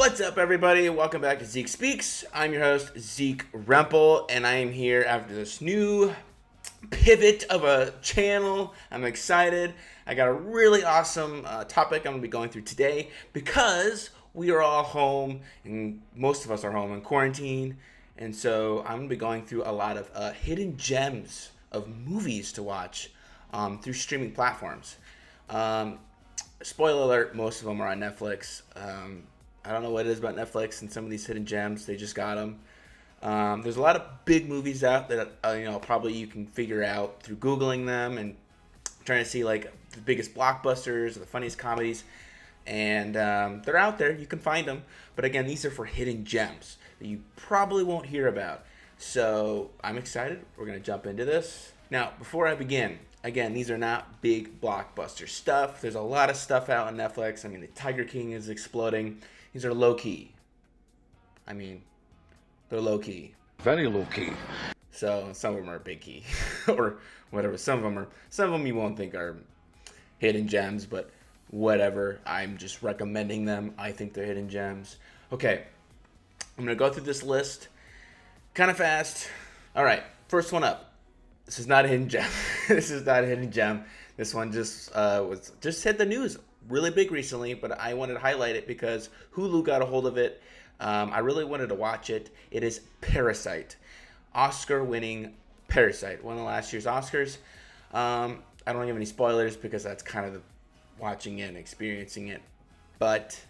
What's up, everybody? Welcome back to Zeke Speaks. I'm your host, Zeke Rempel, and I am here after this new pivot of a channel. I'm excited. I got a really awesome topic I'm going to be going through today because we are all home, and most of us are home in quarantine, and so I'm going to be going through a lot of hidden gems of movies to watch through streaming platforms. Spoiler alert, most of them are on Netflix. I don't know what it is about Netflix and some of these hidden gems. They just got them. There's a lot of big movies out that probably you can figure out through Googling them and trying to see like the biggest blockbusters or the funniest comedies. And they're out there. You can find them. But again, these are for hidden gems that you probably won't hear about. So I'm excited. We're going to jump into this. Now, before I begin, again, these are not big blockbuster stuff. There's a lot of stuff out on Netflix. I mean, the Tiger King is exploding. These are low-key. I mean, they're low-key. Very low-key. So some of them are big key or whatever. Some of them you won't think are hidden gems, but whatever. I'm just recommending them. I think they're hidden gems. Okay, I'm going to go through this list kind of fast. All right, first one up. This is not a hidden gem. This is not a hidden gem. This one just hit the news really big recently, but I wanted to highlight it because Hulu got a hold of it. I really wanted to watch it. It is Parasite. Oscar-winning Parasite. One of last year's Oscars. I don't want to give any spoilers because that's kind of watching it and experiencing it. But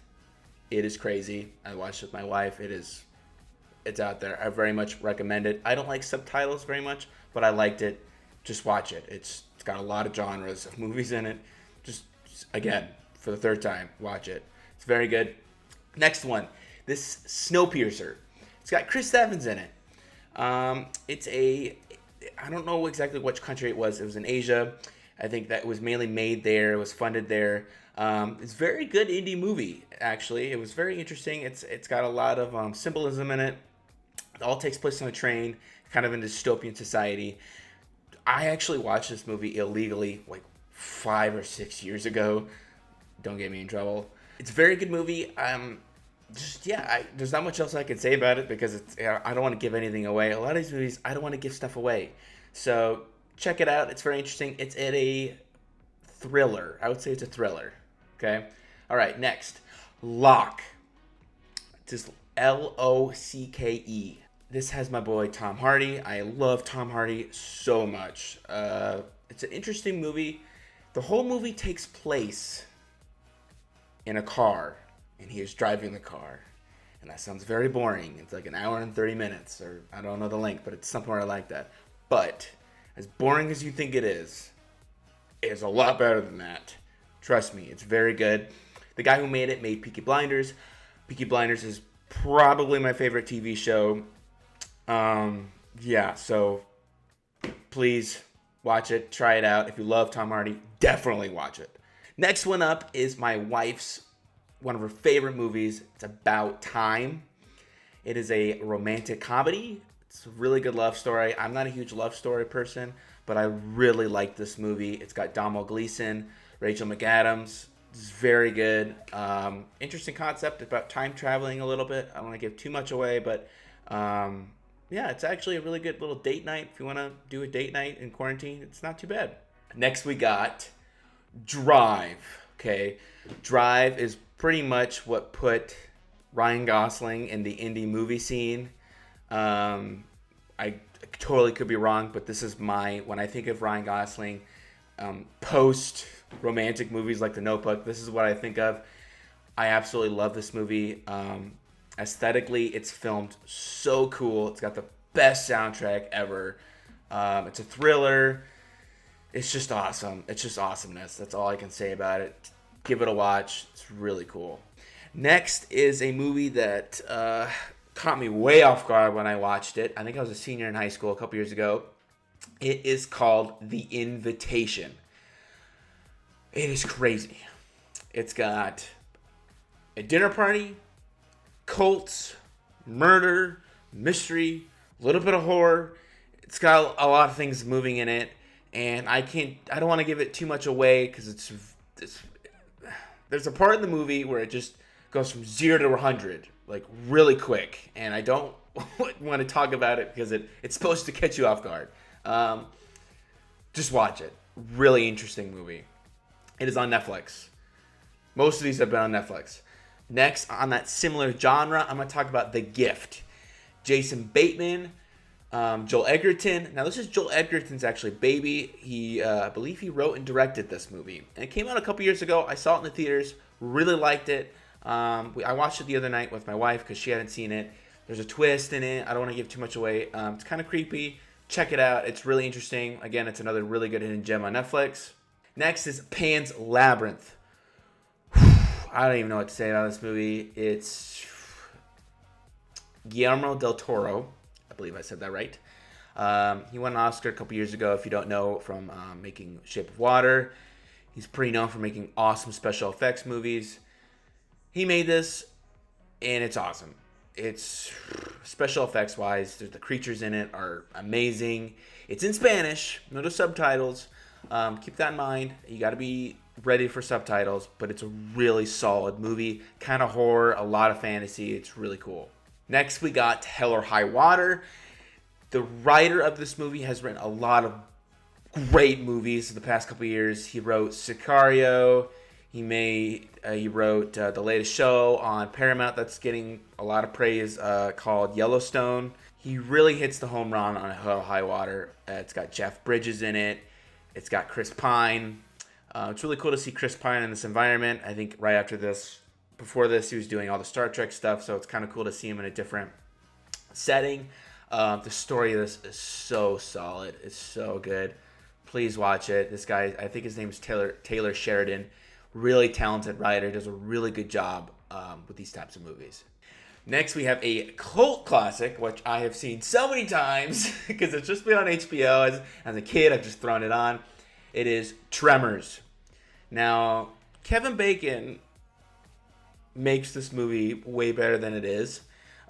it is crazy. I watched it with my wife. It's out there. I very much recommend it. I don't like subtitles very much, but I liked it. Just watch it. It's got a lot of genres of movies in it. Just again, for the third time, watch it. It's very good. Next one, this Snowpiercer. It's got Chris Evans in it. I don't know exactly which country it was. It was in Asia. I think that it was mainly made there. It was funded there. It's a very good indie movie, actually. It was very interesting. It's got a lot of symbolism in it. It all takes place on a train, kind of in a dystopian society. I actually watched this movie illegally like 5 or 6 years ago. Don't get me in trouble. It's a very good movie. There's not much else I can say about it because I don't want to give anything away. A lot of these movies, I don't want to give stuff away. So check it out. It's very interesting. It's a thriller. I would say it's a thriller. Okay? All right, next. Locke. It's just Locke. This has my boy Tom Hardy. I love Tom Hardy so much. It's an interesting movie. The whole movie takes place in a car, and he is driving the car. And that sounds very boring. It's like an hour and 30 minutes, or I don't know the length, but it's somewhere like that. But as boring as you think it is a lot better than that. Trust me, it's very good. The guy who made it made Peaky Blinders. Peaky Blinders is probably my favorite TV show. So please watch it, try it out. If you love Tom Hardy, definitely watch it. Next one up is my wife's one of her favorite movies. It's About Time. It is a romantic comedy. It's a really good love story. I'm not a huge love story person, but I really like this movie. It's got Domhnall Gleeson, Rachel McAdams. It's very good. Interesting concept about time traveling a little bit. I don't want to give too much away, but it's actually a really good little date night. If you want to do a date night in quarantine, it's not too bad. Next we got Drive. Okay, Drive is pretty much what put Ryan Gosling in the indie movie scene. I totally could be wrong, but this is when I think of Ryan Gosling, post romantic movies like The Notebook, this is what I think of. I absolutely love this movie. Aesthetically, it's filmed so cool. It's got the best soundtrack ever. It's a thriller. It's just awesome. It's just awesomeness. That's all I can say about it. Give it a watch. It's really cool. Next is a movie that caught me way off guard when I watched it. I think I was a senior in high school a couple years ago. It is called The Invitation. It is crazy. It's got a dinner party, cults, murder, mystery, a little bit of horror. It's got a lot of things moving in it, and I don't want to give it too much away because there's a part of the movie where it just goes from 0 to 100 like really quick, and I don't want to talk about it because it's supposed to catch you off guard. Just watch it. Really interesting movie. It is on Netflix. Most of these have been on Netflix. Next, on that similar genre, I'm going to talk about The Gift. Jason Bateman, Joel Edgerton. Now, this is Joel Edgerton's actually baby. I believe he wrote and directed this movie. And it came out a couple years ago. I saw it in the theaters. Really liked it. I watched it the other night with my wife because she hadn't seen it. There's a twist in it. I don't want to give too much away. It's kind of creepy. Check it out. It's really interesting. Again, it's another really good hidden gem on Netflix. Next is Pan's Labyrinth. I don't even know what to say about this movie. It's Guillermo del Toro. I believe I said that right. He won an Oscar a couple years ago, if you don't know, from making Shape of Water. He's pretty known for making awesome special effects movies. He made this, and it's awesome. It's special effects wise. The creatures in it are amazing. It's in Spanish, no subtitles. Keep that in mind. You got to be ready for subtitles, but it's a really solid movie. Kind of horror, a lot of fantasy. It's really cool. Next, we got Hell or High Water. The writer of this movie has written a lot of great movies in the past couple years. He wrote Sicario. He wrote the latest show on Paramount that's getting a lot of praise called Yellowstone. He really hits the home run on Hell or High Water. It's got Jeff Bridges in it. It's got Chris Pine. It's really cool to see Chris Pine in this environment. I think right after this, before this, he was doing all the Star Trek stuff, so it's kind of cool to see him in a different setting. The story of this is so solid. It's so good. Please watch it. This guy, I think his name is Taylor Sheridan. Really talented writer. Does a really good job with these types of movies. Next, we have a cult classic, which I have seen so many times because it's just been on HBO. As a kid, I've just thrown it on. It is Tremors. Now, Kevin Bacon makes this movie way better than it is.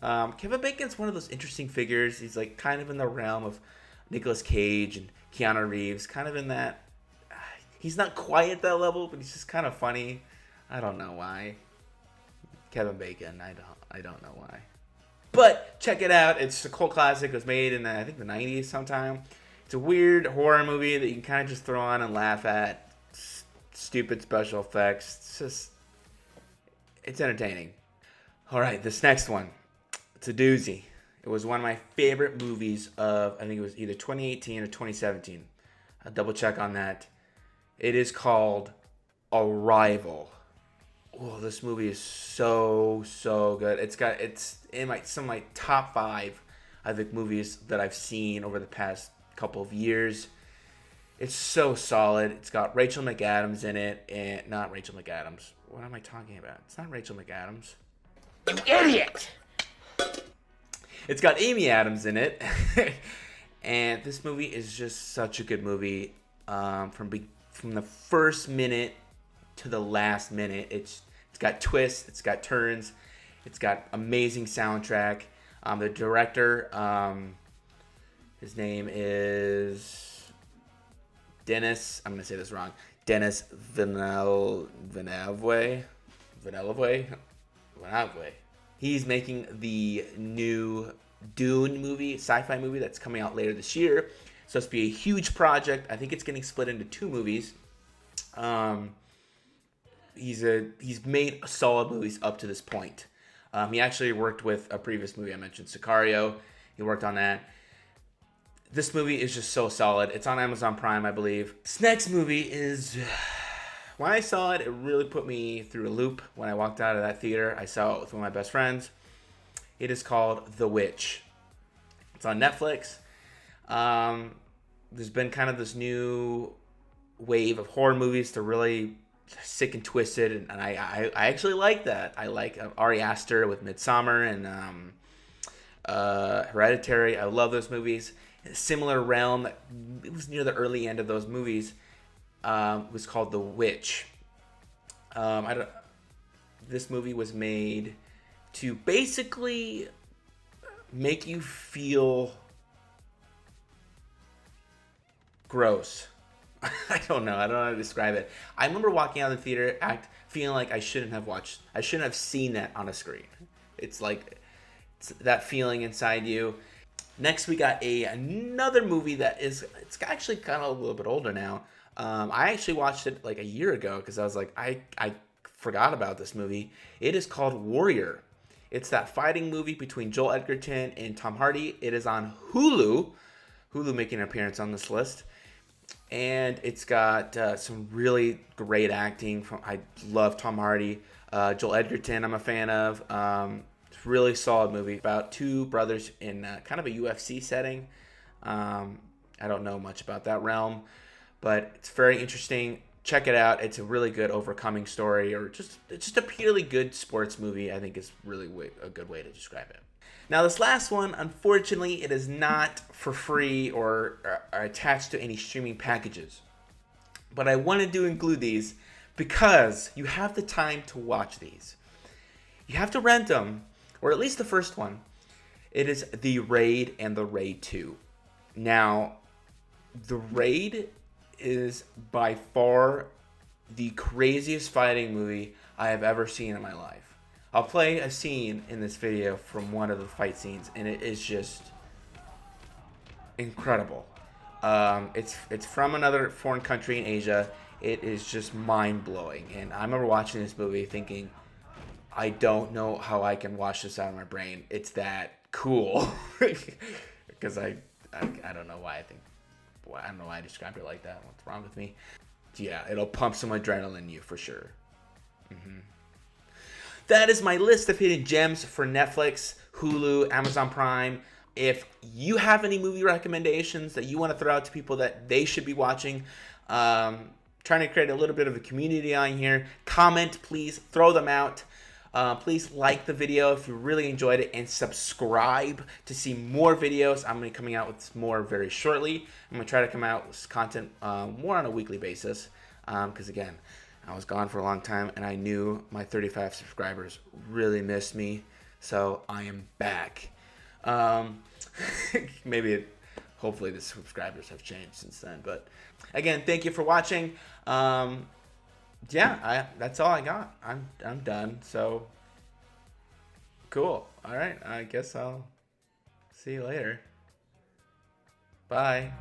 Kevin Bacon's one of those interesting figures. He's like kind of in the realm of Nicolas Cage and Keanu Reeves, kind of in that. He's not quite at that level, but he's just kind of funny. I don't know why. Kevin Bacon, I don't know why. But check it out. It's a cult classic. It was made in, I think, the 90s sometime. It's a weird horror movie that you can kind of just throw on and laugh at. Stupid special effects. It's entertaining. All right, this next one. It's a doozy. It was one of my favorite movies of, I think it was either 2018 or 2017. I'll double check on that. It is called Arrival. Oh, this movie is so good. It's in some of my top 5, I think, movies that I've seen over the past couple of years. It's so solid. It's got Rachel McAdams in it, and not Rachel McAdams. What am I talking about? It's not Rachel McAdams. You idiot! It's got Amy Adams in it, and this movie is just such a good movie. From the first minute to the last minute, it's got twists, it's got turns, it's got amazing soundtrack. The director, his name is Dennis. I'm gonna say this wrong. Dennis Villeneuve. He's making the new Dune movie, sci-fi movie that's coming out later this year. So it's supposed to be a huge project. I think it's getting split into 2 movies. He's made solid movies up to this point. He actually worked with a previous movie I mentioned, Sicario. He worked on that. This movie is just so solid. It's on Amazon Prime, I believe. This next movie is... When I saw it, it really put me through a loop. When I walked out of that theater, I saw it with one of my best friends. It is called The Witch. It's on Netflix. There's been kind of this new wave of horror movies to really sick and twisted, and I actually like that. I like Ari Aster with Midsommar and Hereditary. I love those movies. In a similar realm, it was near the early end of those movies. Was called The Witch. This movie was made to basically make you feel gross. I don't know how to describe it. I remember walking out of the theater feeling like I shouldn't have seen that on a screen. It's like it's that feeling inside you. Next, we got another movie it's actually kind of a little bit older now. I actually watched it like a year ago because I was like, I forgot about this movie. It is called Warrior. It's that fighting movie between Joel Edgerton and Tom Hardy. It is on Hulu. Hulu making an appearance on this list. And it's got some really great acting. I love Tom Hardy. Joel Edgerton, I'm a fan of. It's a really solid movie about two brothers in kind of a UFC setting. I don't know much about that realm, but it's very interesting. Check it out. It's a really good overcoming story, or it's just a purely good sports movie. I think is really a good way to describe it. Now, this last one, unfortunately, it is not for free or attached to any streaming packages. But I wanted to include these because you have the time to watch these. You have to rent them, or at least the first one. It is The Raid and The Raid 2. Now, The Raid is by far the craziest fighting movie I have ever seen in my life. I'll play a scene in this video from one of the fight scenes, and it is just incredible. It's from another foreign country in Asia. It is just mind-blowing, and I remember watching this movie thinking, I don't know how I can wash this out of my brain. It's that cool. Because I don't know why I don't know why I described it like that. What's wrong with me? Yeah, it'll pump some adrenaline in you for sure. That is my list of hidden gems for Netflix, Hulu, Amazon Prime. If you have any movie recommendations that you want to throw out to people that they should be watching, trying to create a little bit of a community on here, comment, please, throw them out. Please like the video if you really enjoyed it, and subscribe to see more videos. I'm going to be coming out with more very shortly. I'm going to try to come out with content more on a weekly basis because, again, I was gone for a long time, and I knew my 35 subscribers really missed me, so I am back. Hopefully the subscribers have changed since then, but again, thank you for watching. That's all I got. I'm done. So cool. All right. I guess I'll see you later. Bye.